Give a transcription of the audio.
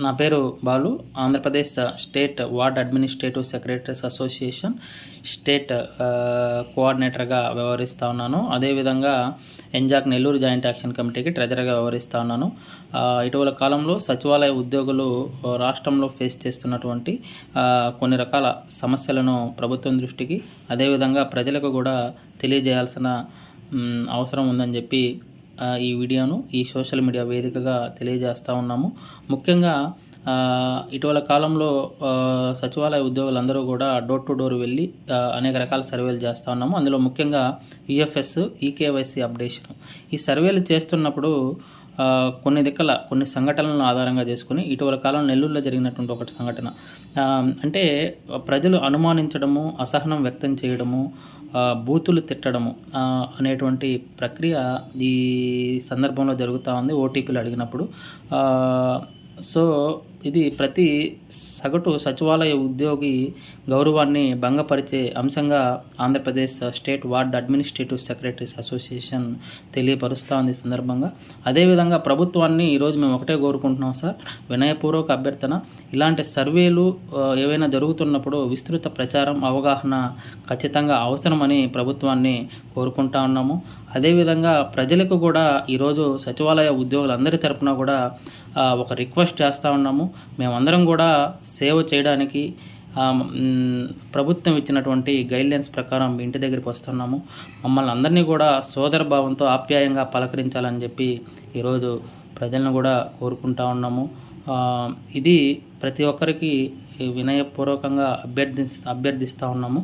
నా పేరు Balu. Andhra Pradesh state ward administrative secretaries association state కోఆర్డినేటర్గా వ్యవహరిస్తూ ఉన్నాను. అదేవిధంగా ఎంజాక్ నెల్లూరు జాయింట్ యాక్షన్ కమిటీకి ట్రెజరర్గా వ్యవహరిస్తూ ఉన్నాను. ఇటీవల కాలంలో సచివాలయ ఉద్యోగులు రాష్ట్రంలో ఫేస్ చేస్తున్నటువంటి కొన్ని రకాల సమస్యలను ప్రభుత్వం దృష్టికి, అదేవిధంగా ప్రజలకు కూడా తెలియజేయాల్సిన అవసరం ఉందని చెప్పి ఈ వీడియోను ఈ సోషల్ మీడియా వేదికగా తెలియజేస్తూ ఉన్నాము. ముఖ్యంగా ఇటీవల కాలంలో సచివాలయ ఉద్యోగులందరూ కూడా డోర్ టు డోర్ వెళ్ళి అనేక రకాల సర్వేలు చేస్తూ ఉన్నాము. అందులో ముఖ్యంగా యుఎఫ్ఎస్, ఈకేవైసీ అప్డేషన్. ఈ సర్వేలు చేస్తున్నప్పుడు కొన్ని సంఘటనలను ఆధారంగా చేసుకుని ఇటీవల కాలంలో నెల్లూరులో జరిగినటువంటి ఒకటి సంఘటన, అంటే ప్రజలు అనుమానించడము, అసహనం వ్యక్తం చేయడము, బూతులు తిట్టడము అనేటువంటి ప్రక్రియ ఈ సందర్భంలో జరుగుతూ ఉంది ఓటీపీలు అడిగినప్పుడు. సో ఇది ప్రతి సగటు సచివాలయ ఉద్యోగి గౌరవాన్ని భంగపరిచే అంశంగా Andhra Pradesh state ward administrative secretaries association తెలియపరుస్తూ ఉంది సందర్భంగా. అదేవిధంగా ప్రభుత్వాన్ని ఈరోజు మేము ఒకటే కోరుకుంటున్నాం సార్, వినయపూర్వక అభ్యర్థన, ఇలాంటి సర్వేలు ఏవైనా జరుగుతున్నప్పుడు విస్తృత ప్రచారం, అవగాహన ఖచ్చితంగా అవసరమని ప్రభుత్వాన్ని కోరుకుంటా ఉన్నాము. అదేవిధంగా ప్రజలకు కూడా ఈరోజు సచివాలయ ఉద్యోగులందరి తరపున కూడా ఒక రిక్వెస్ట్ చేస్తూ ఉన్నాము. మేమందరం కూడా సేవ చేయడానికి ప్రభుత్వం ఇచ్చినటువంటి గైడ్లైన్స్ ప్రకారం ఇంటి దగ్గరికి వస్తున్నాము. మమ్మల్ని అందరినీ కూడా సోదర భావంతో ఆప్యాయంగా పలకరించాలని చెప్పి ఈరోజు ప్రజలను కూడా కోరుకుంటా ఉన్నాము. ఇది ప్రతి ఒక్కరికి వినయపూర్వకంగా అభ్యర్థిస్తూ ఉన్నాము.